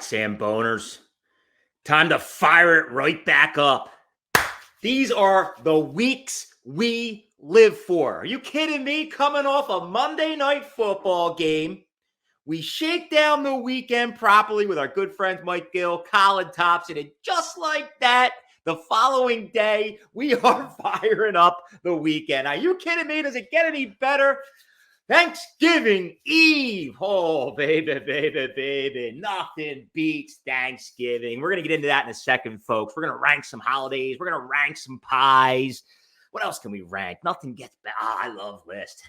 Samboners. Time to fire it right back up. These are the weeks we live for. Are you kidding me? Coming off a Monday night football game, we shake down the weekend properly with our good friends Mike Gill, Colin Thompson, and just like that, the following day, we are firing up the weekend. Are you kidding me? Does it get any better? Thanksgiving Eve. Oh, baby. Nothing beats Thanksgiving. We're going to get into that in a second, folks. We're going to rank some holidays. We're going to rank some pies. What else can we rank? Nothing gets better. I love lists.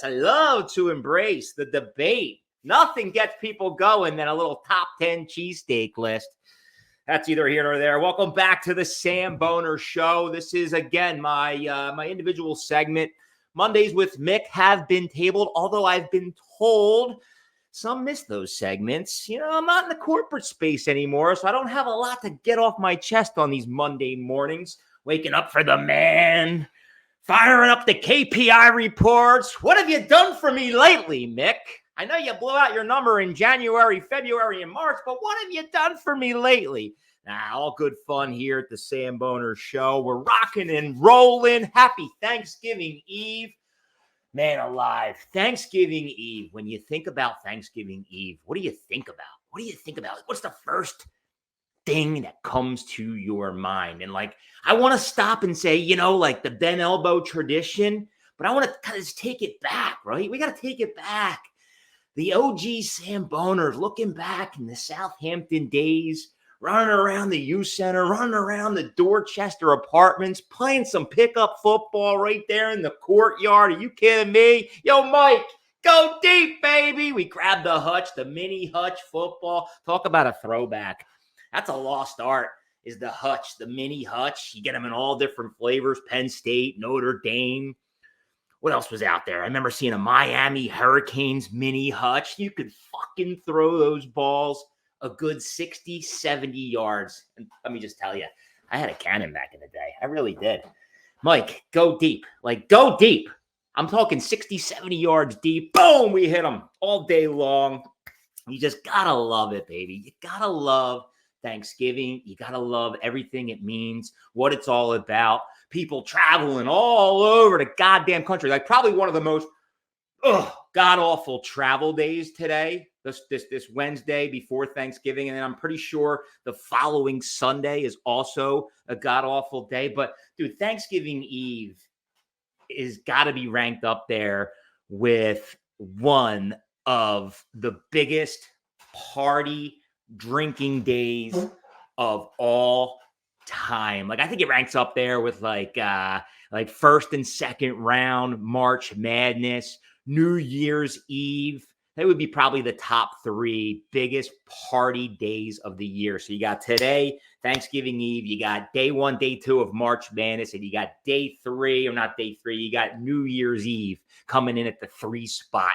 I love to embrace the debate. Nothing gets people going than a little top 10 cheesesteak list. That's either here or there. Welcome back to the Samboner Show. This is, again, my individual segment. Mondays with Mick have been tabled, although I've been told some miss those segments. You know, I'm not in the corporate space anymore, so I don't have a lot to get off my chest on these Monday mornings. Waking up for the man, firing up the KPI reports. What have you done for me lately, Mick? I know you blew out your number in January, February, and March, but what have you done for me lately? All good fun here at the Samboner Show. We're rocking and rolling. Happy Thanksgiving Eve. Man alive. Thanksgiving Eve. When you think about Thanksgiving Eve, what do you think about? What's the first thing that comes to your mind? And I want to stop and say, like the Ben Elbow tradition, but I want to kind of just take it back, right? We got to take it back. The OG Samboners looking back in the Southampton days, running around the youth center, running around the Dorchester apartments, playing some pickup football right there in the courtyard. Are you kidding me? Yo, Mike, go deep, baby. We grabbed the hutch, the mini hutch football. Talk about a throwback. That's a lost art, is the hutch, the mini hutch. You get them in all different flavors, Penn State, Notre Dame. What else was out there? I remember seeing a Miami Hurricanes mini hutch. You could fucking throw those balls a good 60, 70 yards. And let me just tell you, I had a cannon back in the day. I really did. Mike, go deep. Go deep. I'm talking 60, 70 yards deep. Boom, we hit them all day long. You just got to love it, baby. You got to love Thanksgiving. You got to love everything it means, what it's all about. People traveling all over the goddamn country. Probably one of the most god-awful travel days today, this Wednesday before Thanksgiving. And then I'm pretty sure the following Sunday is also a god-awful day. But, dude, Thanksgiving Eve is got to be ranked up there with one of the biggest party drinking days of all time. I think it ranks up there with first and second round March Madness, New Year's Eve. That would be probably the top three biggest party days of the year. So you got today, Thanksgiving Eve, you got day one, day two of March Madness, and you got day three, or not day three, you got New Year's Eve coming in at the 3 spot.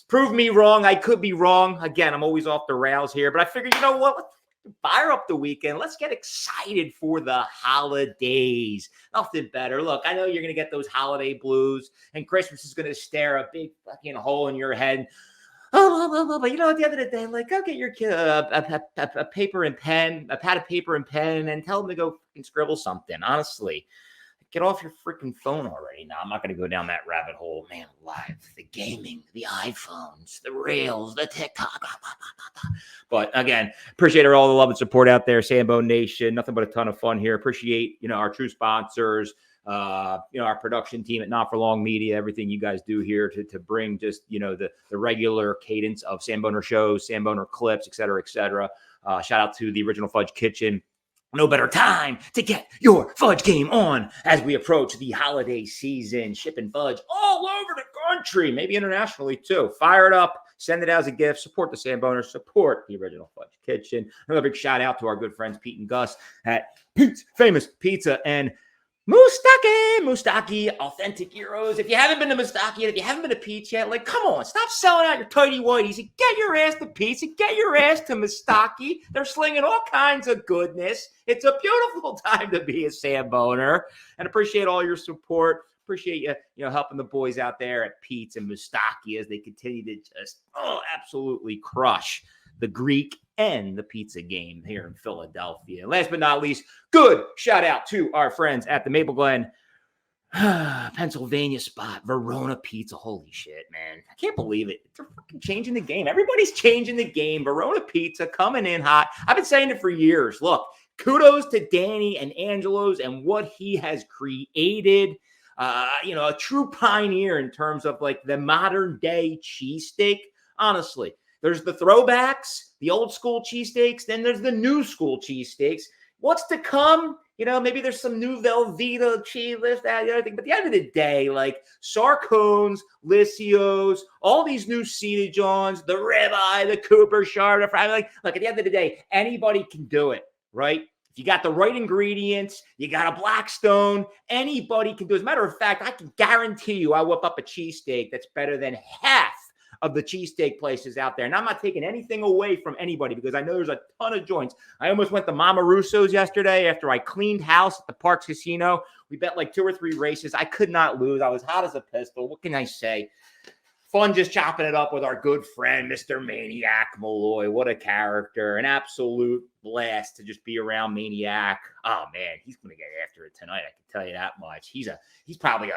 Prove me wrong. I could be wrong. Again, I'm always off the rails here, but I figured, you know what? Let's fire up the weekend. Let's get excited for the holidays. Nothing better. Look, I know you're going to get those holiday blues, and Christmas is going to stare a big fucking hole in your head. But you know, at the end of the day, go get your kid a paper and pen, a pad of paper and pen, and tell them to go fucking scribble something. Honestly, get off your freaking phone already. Now, I'm not going to go down that rabbit hole. Man alive, the gaming, the iPhones, the Rails, the TikTok. But again, appreciate all the love and support out there, Sambo Nation. Nothing but a ton of fun here. Appreciate, our true sponsors, our production team at Not For Long Media, everything you guys do here to bring just, the regular cadence of Samboner shows, Samboner clips, et cetera, et cetera. Shout out to the Original Fudge Kitchen. No better time to get your fudge game on as we approach the holiday season. Shipping fudge all over the country, maybe internationally too. Fire it up, send it as a gift. Support the Samboner, support the Original Fudge Kitchen. Another big shout out to our good friends Pete and Gus at Pete's Famous Pizza and Mustaki, authentic heroes. If you haven't been to Mustaki yet, if you haven't been to Pete's yet, come on, stop selling out your tighty whities and get your ass to Pete's and get your ass to Mustaki. They're slinging all kinds of goodness. It's a beautiful time to be a Samboner, and appreciate all your support. Appreciate you, helping the boys out there at Pete's and Mustaki as they continue to just absolutely crush the Greek and the pizza game here in Philadelphia. And last but not least, good shout out to our friends at the Maple Glen, Pennsylvania spot, Verona Pizza. Holy shit, man. I can't believe it. They're fucking changing the game. Everybody's changing the game. Verona Pizza coming in hot. I've been saying it for years. Look, kudos to Danny and Angelo's and what he has created. A true pioneer in terms of like the modern day cheesesteak. Honestly, there's the throwbacks, the old school cheesesteaks. Then there's the new school cheesesteaks. What's to come? Maybe there's some new Velveeta cheese, this, that, the other thing. But at the end of the day, like Sarcones, Licios, all these new seated Johns, the ribeye, the Cooper Sharp, the fry. Like, look, at the end of the day, anybody can do it, right? If you got the right ingredients, you got a Blackstone, anybody can do it. As a matter of fact, I can guarantee you I whip up a cheesesteak that's better than half of the cheesesteak places out there. And I'm not taking anything away from anybody because I know there's a ton of joints. I almost went to Mama Russo's yesterday after I cleaned house at the Parks Casino. We bet like 2 or 3 races. I could not lose. I was hot as a pistol. What can I say? Fun just chopping it up with our good friend, Mr. Maniac Malloy. What a character. An absolute blast to just be around Maniac. Oh, man, he's going to get after it tonight. I can tell you that much. He's probably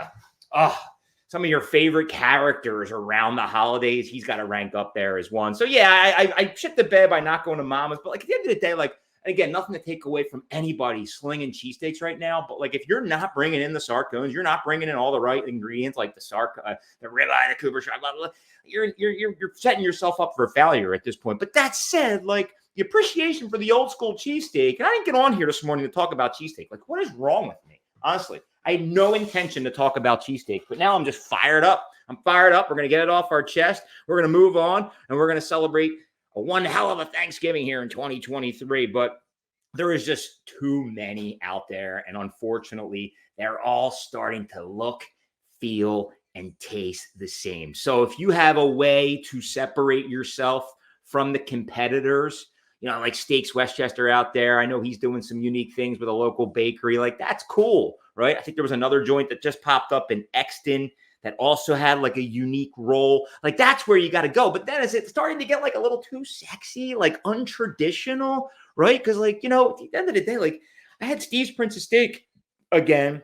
some of your favorite characters around the holidays. He's got to rank up there as one. So, yeah, I shit the bed by not going to Mama's. But, like, at the end of the day, like, again, nothing to take away from anybody slinging cheesesteaks right now. But, like, if you're not bringing in the Sarcones, you're not bringing in all the right ingredients like the ribeye, the Cooper Sharp, blah, blah, blah, you're setting yourself up for failure at this point. But that said, like, the appreciation for the old school cheesesteak, and I didn't get on here this morning to talk about cheesesteak. Like, what is wrong with me? Honestly, I had no intention to talk about cheesesteak, but now I'm just fired up. I'm fired up. We're going to get it off our chest. We're going to move on, and we're going to celebrate one hell of a Thanksgiving here in 2023. But there is just too many out there, and unfortunately, they're all starting to look, feel, and taste the same. So if you have a way to separate yourself from the competitors, like Steaks Westchester out there. I know he's doing some unique things with a local bakery. Like, that's cool, right? I think there was another joint that just popped up in Exton that also had like a unique roll. Like, that's where you got to go. But then is it starting to get like a little too sexy, like untraditional, right? Because like, at the end of the day, like I had Steve's Princess Steak again,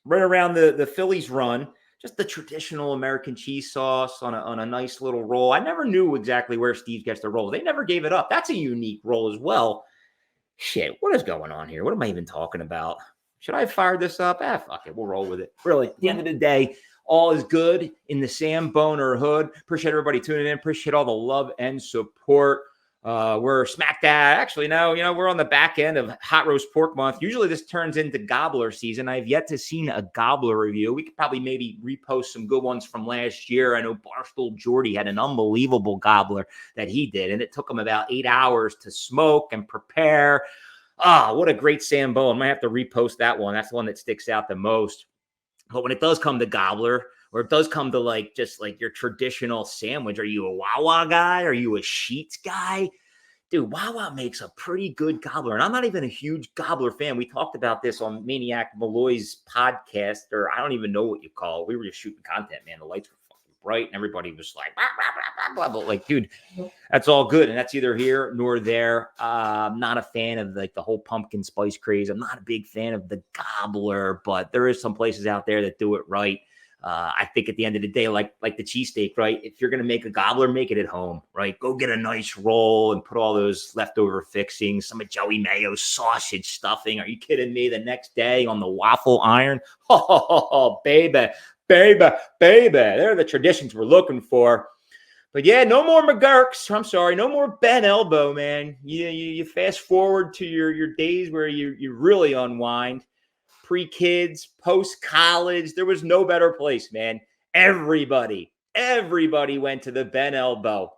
right around the Phillies run. Just the traditional American cheese sauce on a nice little roll. I never knew exactly where Steve gets the roll. They never gave it up. That's a unique roll as well. Shit, what is going on here? What am I even talking about? Should I have fired this up? Fuck it. We'll roll with it. Really, at the end of the day, all is good in the Samboner hood. Appreciate everybody tuning in. Appreciate all the love and support. We're smack dab. Actually, no, we're on the back end of Hot Roast Pork Month. Usually this turns into gobbler season. I've yet to see a gobbler review. We could probably maybe repost some good ones from last year. I know Barstool Jordy had an unbelievable gobbler that he did, and it took him about 8 hours to smoke and prepare. What a great Sambo. I might have to repost that one. That's the one that sticks out the most. But when it does come to gobbler, or it does come to like just like your traditional sandwich, are you a Wawa guy? Are you a Sheetz guy? Dude, Wawa makes a pretty good gobbler. And I'm not even a huge gobbler fan. We talked about this on Maniac Malloy's podcast, or I don't even know what you call it. We were just shooting content, man. The lights were fucking bright and everybody was like, blah, blah, blah, blah, blah. Like, dude, that's all good. And that's either here nor there. I'm not a fan of like the whole pumpkin spice craze. I'm not a big fan of the gobbler, but there is some places out there that do it right. I think at the end of the day, like the cheesesteak, right? If you're going to make a gobbler, make it at home, right? Go get a nice roll and put all those leftover fixings, some of Joey Mayo's sausage stuffing. Are you kidding me? The next day on the waffle iron. Oh, baby. They're the traditions we're looking for. But yeah, no more McGurks. I'm sorry, no more Ben Elbow, man. You fast forward to your days where you really unwind. Pre-kids, post-college, there was no better place, man. Everybody went to the Ben Elbow.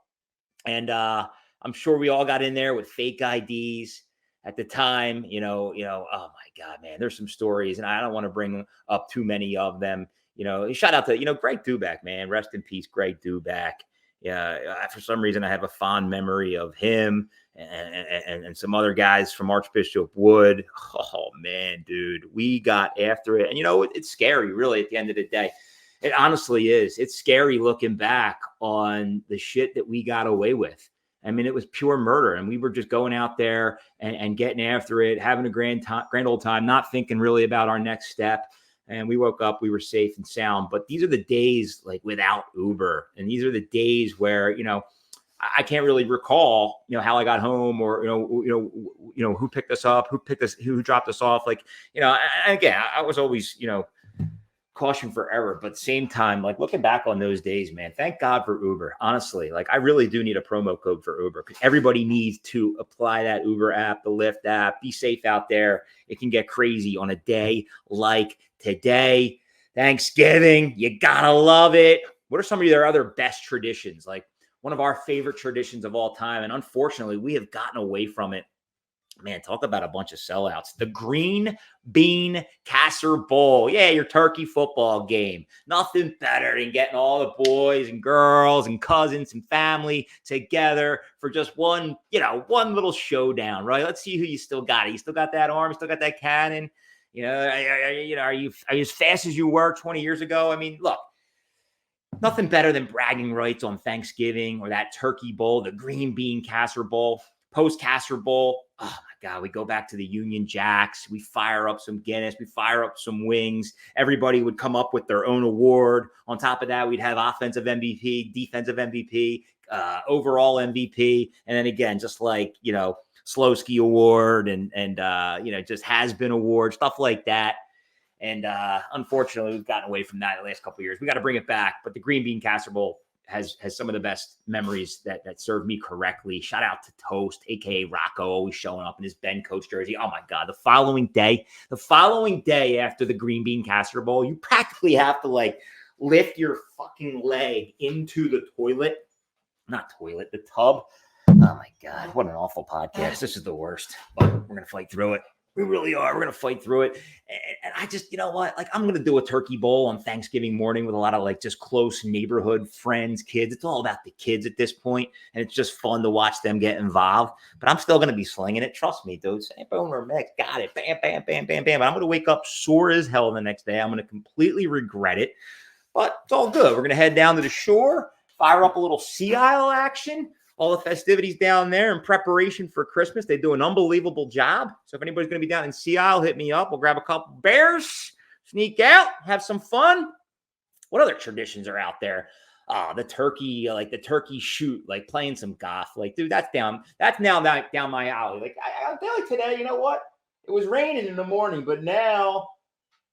And I'm sure we all got in there with fake IDs at the time. Oh my God, man, there's some stories, and I don't want to bring up too many of them. Shout out to, Greg Duback, man. Rest in peace, Greg Duback. Yeah, for some reason, I have a fond memory of him and some other guys from Archbishop Wood. Oh, man, dude, we got after it. And, it's scary, really, at the end of the day. It honestly is. It's scary looking back on the shit that we got away with. I mean, it was pure murder. And we were just going out there and getting after it, having a grand old time, not thinking really about our next step. And we woke up, we were safe and sound. But these are the days like without Uber. And these are the days where, I can't really recall, how I got home or, who picked us up, who dropped us off. Like, again, I was always, caution for error, but same time, like looking back on those days, man, thank God for Uber. Honestly, like I really do need a promo code for Uber because everybody needs to apply that Uber app, the Lyft app. Be safe out there. It can get crazy on a day like today. Thanksgiving, you gotta love it. What are some of your other best traditions? Like one of our favorite traditions of all time, and unfortunately, we have gotten away from it. Man, talk about a bunch of sellouts. The green bean casserole. Yeah, your turkey football game. Nothing better than getting all the boys and girls and cousins and family together for just one little showdown, right? Let's see who you still got. You still got that arm? You still got that cannon? Are you as fast as you were 20 years ago? I mean, look, nothing better than bragging rights on Thanksgiving or that turkey bowl, the green bean casserole. Post-casser bowl, oh my God, we go back to the Union Jacks. We fire up some Guinness. We fire up some wings. Everybody would come up with their own award. On top of that, we'd have offensive MVP, defensive MVP, overall MVP. And then again, just like, Slowski Award and just has-been award, stuff like that. And unfortunately, we've gotten away from that the last couple of years. We got to bring it back. But the green bean casserole has some of the best memories that served me correctly. Shout out to Toast, aka Rocco, always showing up in his Ben Coach jersey. Oh my God. The following day after the green bean casserole, you practically have to like lift your fucking leg into the the tub. Oh my God. What an awful podcast. This is the worst, but we're going to fight through it. We really are. We're going to fight through it. And I just, like I'm going to do a turkey bowl on Thanksgiving morning with a lot of like just close neighborhood friends, kids. It's all about the kids at this point, and it's just fun to watch them get involved. But I'm still going to be slinging it. Trust me, dude. Samboner Mick, got it. Bam, bam, bam, bam, bam. I'm going to wake up sore as hell the next day. I'm going to completely regret it. But it's all good. We're going to head down to the shore, fire up a little Sea Isle action. All the festivities down there in preparation for Christmas. They do an unbelievable job. So if anybody's going to be down in Sea Isle, hit me up. We'll grab a couple bears, sneak out, have some fun. What other traditions are out there? The turkey, like the turkey shoot, like playing some golf. Like, dude, that's now down my alley. Like, I feel like today, you know what? It was raining in the morning, but now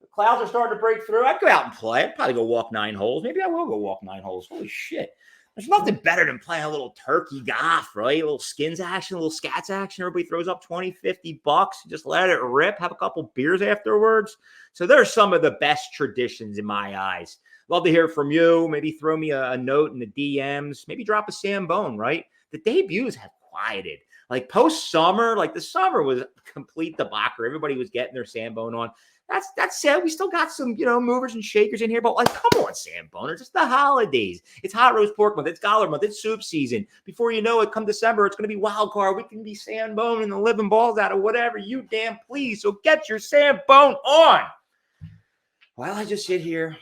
the clouds are starting to break through. I'd go out and play. I'd probably go walk 9 holes. Maybe I will go walk 9 holes. Holy shit. There's nothing better than playing a little turkey golf, right? A little skins action, a little scats action. Everybody throws up 20, $50. Just let it rip. Have a couple beers afterwards. So there's some of the best traditions in my eyes. Love to hear from you. Maybe throw me a note in the DMs. Maybe drop a Sambone, right? The debuts have quieted. Like post-summer, like the summer was a complete debacle. Everybody was getting their Sambone on. That said, we still got some, movers and shakers in here, but like, come on, Samboner, it's the holidays. It's hot roast pork month. It's gobbler month. It's soup season. Before you know it, come December, it's going to be wild card. We can be Samboning and living balls out of whatever you damn please. So get your Sambone on. While I just sit here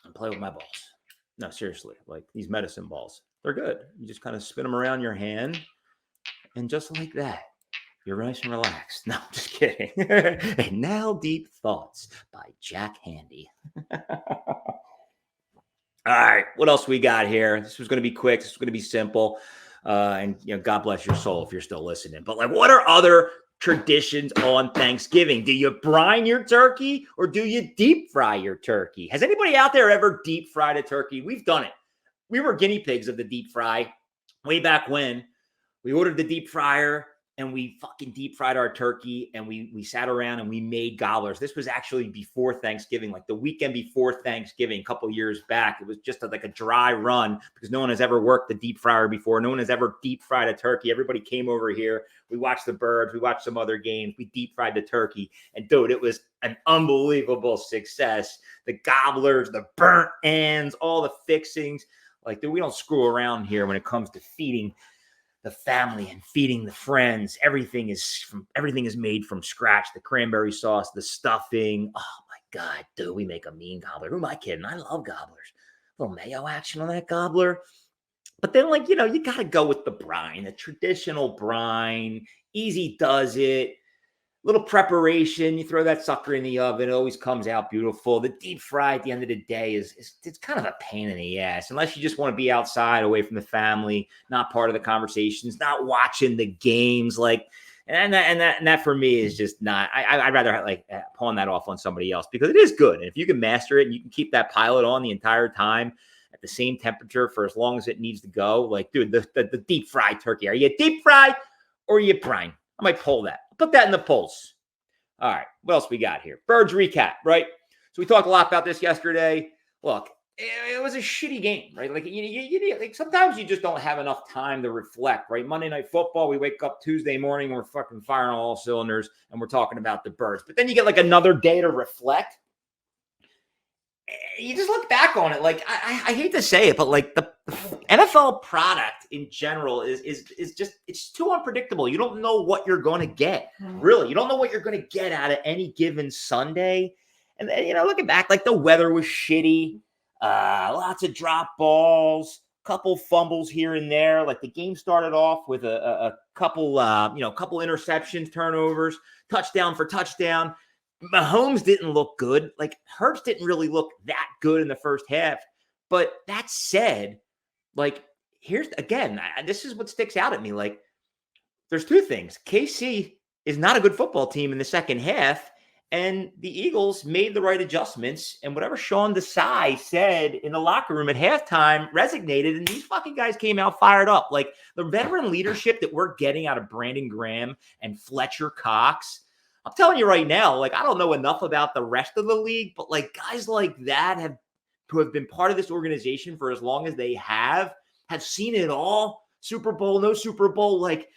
and play with my balls. No, seriously, like these medicine balls, they're good. You just kind of spin them around your hand, and just like that, you're nice and relaxed. No, I'm just kidding. And now Deep Thoughts by Jack Handy. All right, what else we got here? This was going to be quick. This was going to be simple. And God bless your soul if you're still listening. But like, what are other traditions on Thanksgiving? Do you brine your turkey or do you deep fry your turkey? Has anybody out there ever deep fried a turkey? We've done it. We were guinea pigs of the deep fry way back when. We ordered the deep fryer. And we fucking deep fried our turkey, and we sat around and we made gobblers. This was actually before Thanksgiving, like the weekend before Thanksgiving, a couple years back. It was just like a dry run because no one has ever worked the deep fryer before. No one has ever deep fried a turkey. Everybody came over here. We watched the birds. We watched some other games. We deep fried the turkey. And dude, it was an unbelievable success. The gobblers, the burnt ends, all the fixings. Like, dude, we don't screw around here when it comes to feeding the family and feeding the friends. Everything is made from scratch. The cranberry sauce, the stuffing. Oh my God, dude, we make a mean gobbler. Who am I kidding? I love gobblers. A little mayo action on that gobbler. But then, like, you got to go with the brine, the traditional brine. Easy does it. Little preparation. You throw that sucker in the oven. It always comes out beautiful. The deep fry at the end of the day is it's kind of a pain in the ass. Unless you just want to be outside, away from the family, not part of the conversations, not watching the games. Like, and that for me is just not. I'd rather like pawn that off on somebody else because it is good. And if you can master it and you can keep that pilot on the entire time at the same temperature for as long as it needs to go, like, dude, the deep fried turkey. Are you deep fry or are you brine? I might pull that. Put that in the polls. All right. What else we got here? Birds recap, right? So we talked a lot about this yesterday. Look, it was a shitty game, right? Like, like sometimes you just don't have enough time to reflect, right? Monday Night Football, we wake up Tuesday morning and we're fucking firing on all cylinders and we're talking about the Birds. But then you get like another day to reflect. You just look back on it. Like, I hate to say it, but like the NFL product in general is just, it's too unpredictable. You don't know what you're going to get. Really, you don't know what you're going to get out of any given Sunday. And then, looking back, like the weather was shitty, lots of drop balls, couple fumbles here and there. Like the game started off with a couple, couple interceptions, turnovers, touchdown for touchdown. Mahomes didn't look good. Like Hurts didn't really look that good in the first half. But that said, like, here's again, this is what sticks out at me. Like, there's two things. KC is not a good football team in the second half, and the Eagles made the right adjustments. And whatever Sean Desai said in the locker room at halftime resonated, and these fucking guys came out fired up. Like the veteran leadership that we're getting out of Brandon Graham and Fletcher Cox. I'm telling you right now, like, I don't know enough about the rest of the league, but like guys like that who have been part of this organization for as long as they have seen it all. Super Bowl, no Super Bowl. Like,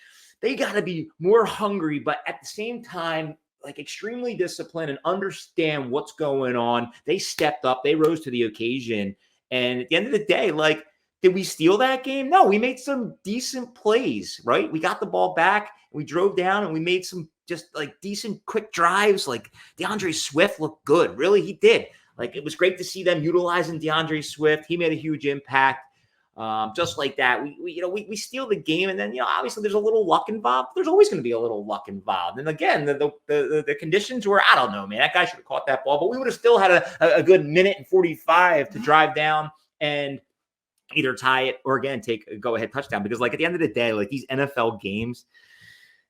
they got to be more hungry, but at the same time, like extremely disciplined and understand what's going on. They stepped up. They rose to the occasion. And at the end of the day, like, did we steal that game? No, we made some decent plays, right? We got the ball back. We drove down and we made some just like decent quick drives. Like DeAndre Swift looked good. Really, he did. Like, it was great to see them utilizing DeAndre Swift. He made a huge impact. Just like that, we steal the game, and then obviously there's a little luck involved. There's always going to be a little luck involved. And again, the conditions were, I don't know, man. That guy should have caught that ball, but we would have still had a good minute and 45 to drive down and either tie it or again take a go-ahead touchdown. Because like at the end of the day, like these NFL games,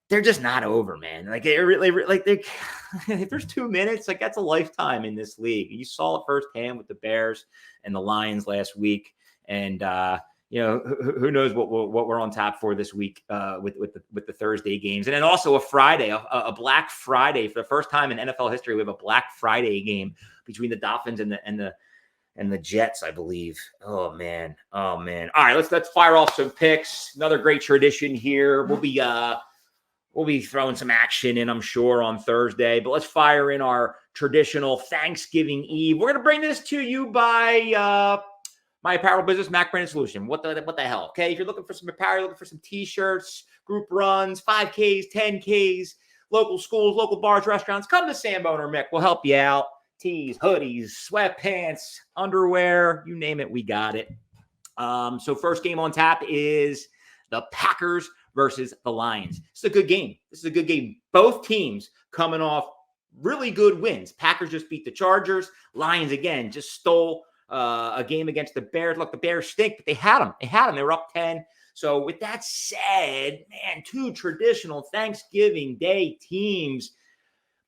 they're just not over, man. Like if there's 2 minutes, like that's a lifetime in this league. You saw it firsthand with the Bears and the Lions last week. And who knows what we're on tap for this week with the Thursday games, and then also a Friday, a Black Friday for the first time in NFL history. We have a Black Friday game between the Dolphins and the Jets, I believe. Oh man. All right, let's fire off some picks. Another great tradition here. We'll be throwing some action in, I'm sure, on Thursday. But let's fire in our traditional Thanksgiving Eve. We're gonna bring this to you by my apparel business, Mac Branded Solution. What the hell? Okay, if you're looking for some apparel, looking for some t-shirts, group runs, 5Ks, 10Ks, local schools, local bars, restaurants, come to Samboner, Mick. We'll help you out. Tees, hoodies, sweatpants, underwear, you name it, we got it. So first game on tap is the Packers versus the Lions. This is a good game. Both teams coming off really good wins. Packers just beat the Chargers. Lions, again, just stole a game against the Bears. Look, the Bears stink, but they had them. They were up 10. So with that said, man, two traditional Thanksgiving Day teams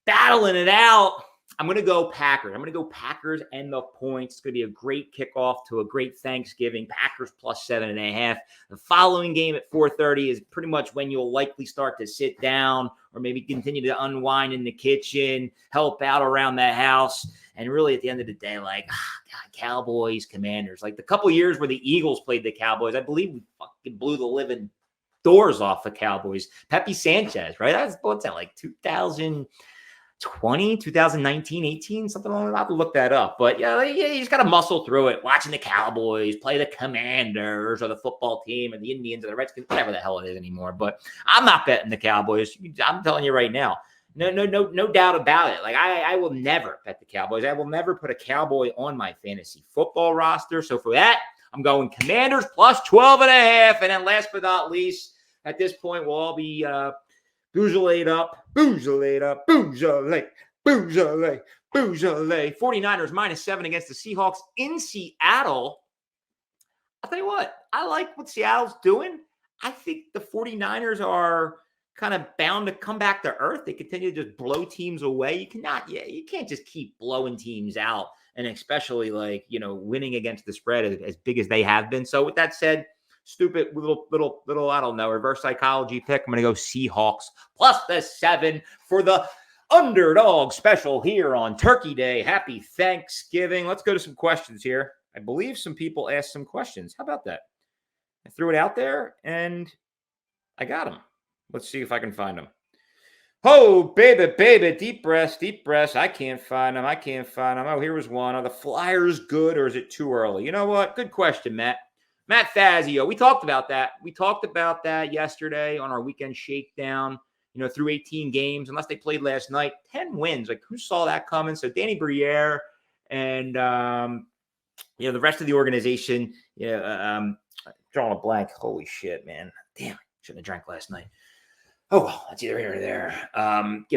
battling it out. I'm going to go Packers. I'm going to go Packers and the points. It's going to be a great kickoff to a great Thanksgiving. Packers plus 7.5. The following game at 4:30 is pretty much when you'll likely start to sit down or maybe continue to unwind in the kitchen, help out around the house. And really at the end of the day, like, God, Cowboys, Commanders. Like the couple years where the Eagles played the Cowboys, I believe we fucking blew the living doors off the Cowboys. Pepe Sanchez, right? That's what's that, like 2020, 2019, 18, something like that. I'll have to look that up. But yeah, you just got to muscle through it. Watching the Cowboys play the Commanders or the football team or the Indians or the Redskins, whatever the hell it is anymore. But I'm not betting the Cowboys. I'm telling you right now. No doubt about it. Like I will never bet the Cowboys. I will never put a Cowboy on my fantasy football roster. So for that, I'm going Commanders plus 12.5. And then last but not least, at this point, we'll all be Beaujolais up. 49ers -7 against the Seahawks in Seattle. I'll tell you what, I like what Seattle's doing. I think the 49ers are kind of bound to come back to earth. They continue to just blow teams away. You can't just keep blowing teams out, and especially winning against the spread as big as they have been. So with that said, stupid little I don't know, reverse psychology pick. I'm going to go Seahawks plus the 7 for the underdog special here on Turkey Day. Happy Thanksgiving. Let's go to some questions here. I believe some people asked some questions. How about that? I threw it out there and I got them. Let's see if I can find them. Oh, baby, deep breaths. I can't find them. Oh, here was one. Are the Flyers good or is it too early? You know what? Good question, Matt. Matt Fazio. We talked about that. We talked about that yesterday on our weekend shakedown. Through 18 games, unless they played last night, 10 wins. Like, who saw that coming? So Danny Briere and the rest of the organization. Drawing a blank. Holy shit, man. Damn, shouldn't have drank last night. Oh, well, that's either here or there.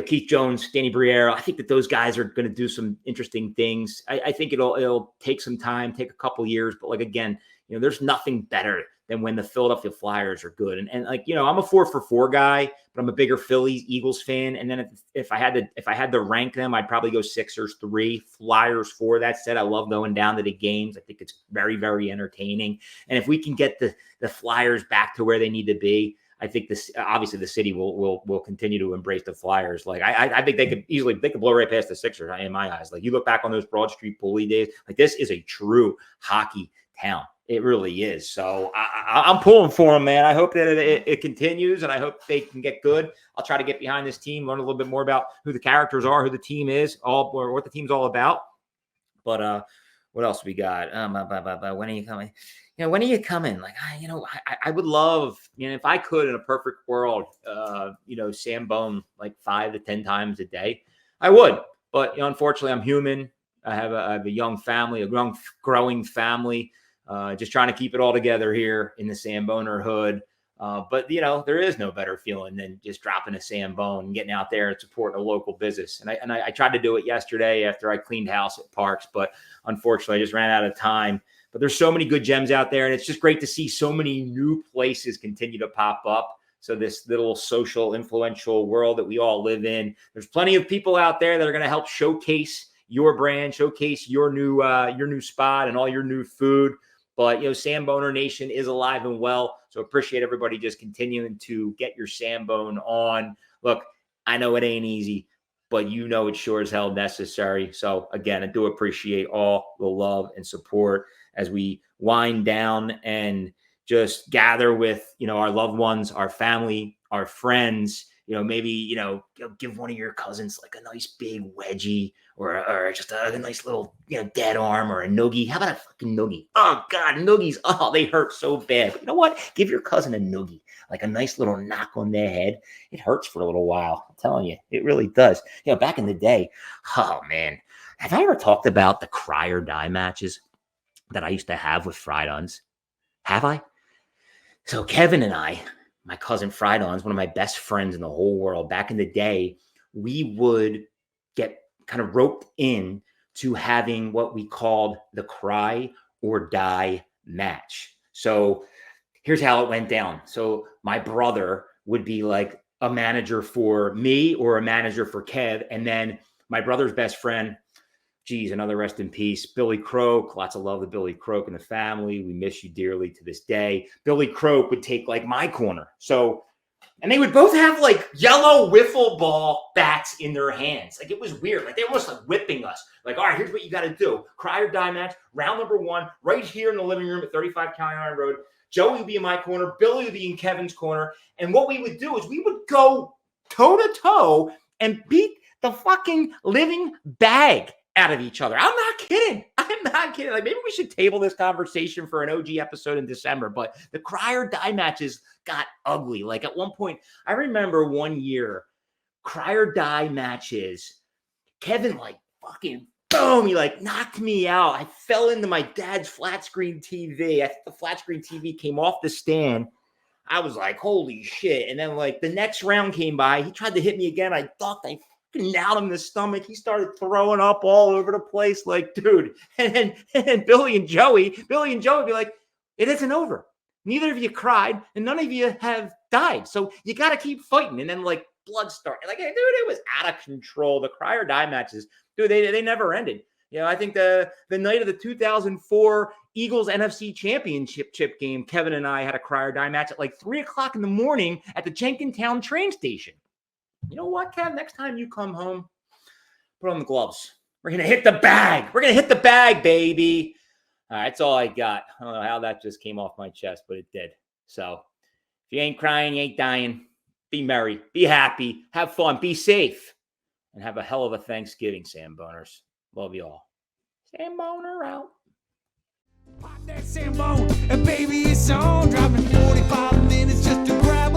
Keith Jones, Danny Briere. I think that those guys are going to do some interesting things. I think it'll take some time, take a couple years. But again, there's nothing better than when the Philadelphia Flyers are good. And I'm a 4-for-4 guy, but I'm a bigger Phillies Eagles fan. And then if I had to rank them, I'd probably go Sixers 3, Flyers 4. That said, I love going down to the games. I think it's very, very entertaining. And if we can get the Flyers back to where they need to be, I think obviously the city will continue to embrace the Flyers. I think they could blow right past the Sixers in my eyes. You look back on those Broad Street Bully days, this is a true hockey town. It really is. So I'm pulling for them, man. I hope that it continues, and I hope they can get good. I'll try to get behind this team, learn a little bit more about who the characters are, who the team is, or what the team's all about. But what else we got? When are you coming? When are you coming? I would love, if I could in a perfect world, Sambone 5 to 10 times a day, I would. But unfortunately, I'm human. I have a young family, a young growing family. Just trying to keep it all together here in the Samboner hood. But there is no better feeling than just dropping a Sambone and getting out there and supporting a local business. And I tried to do it yesterday after I cleaned house at Parks, but unfortunately I just ran out of time. But there's so many good gems out there, and it's just great to see so many new places continue to pop up. So this little social influential world that we all live in, there's plenty of people out there that are going to help showcase your brand, showcase your new spot and all your new food. But, Samboner Nation is alive and well. So appreciate everybody just continuing to get your Sambone on. Look, I know it ain't easy, but it sure as hell necessary. So again, I do appreciate all the love and support as we wind down and just gather with, our loved ones, our family, our friends. Maybe, give one of your cousins a nice big wedgie or just a nice little, dead arm or a noogie. How about a fucking noogie? Oh, God, noogies. Oh, they hurt so bad. But you know what? Give your cousin a noogie, a nice little knock on their head. It hurts for a little while. I'm telling you, it really does. Back in the day, oh, man. Have I ever talked about the cry or die matches that I used to have with Fried-Uns? Have I? So Kevin and I, my cousin Fried-On is one of my best friends in the whole world. Back in the day, we would get kind of roped in to having what we called the cry or die match. So here's how it went down. So my brother would be a manager for me or a manager for Kev. And then my brother's best friend, another rest in peace, Billy Croak. Lots of love to Billy Croak and the family. We miss you dearly to this day. Billy Croak would take my corner. So, and they would both have yellow wiffle ball bats in their hands. It was weird. They were almost whipping us. All right, here's what you got to do. Cry or die match, round number 1, right here in the living room at 35 County Line Road. Joey would be in my corner. Billy would be in Kevin's corner. And what we would do is we would go toe to toe and beat the fucking living bag out of each other. I'm not kidding. Maybe we should table this conversation for an OG episode in December, but the cry or die matches got ugly. At one point, I remember one year, cry or die matches, Kevin fucking boom, he like knocked me out. I fell into my dad's flat screen TV. I think the flat screen TV came off the stand. I was like, holy shit. And then like the next round came by. He tried to hit me again. I ducked. I nailed him in the stomach. He started throwing up all over the place. Like, dude. And Billy and Joey would be like, it isn't over. Neither of you cried and none of you have died. So you got to keep fighting. And then like blood started. Like, dude, it was out of control. The cry or die matches, dude, they never ended. You know, I think the night of the 2004 Eagles NFC Championship game, Kevin and I had a cry or die match at like 3 o'clock in the morning at the Jenkintown train station. You know what, Kev? Next time you come home, put on the gloves. We're going to hit the bag. We're going to hit the bag, baby. All right, that's all I got. I don't know how that just came off my chest, but it did. So if you ain't crying, you ain't dying. Be merry. Be happy. Have fun. Be safe. And have a hell of a Thanksgiving, Samboners. Love you all. Samboner out. Pop that Sambone, and baby, it's on. Dropping 45 minutes just to grab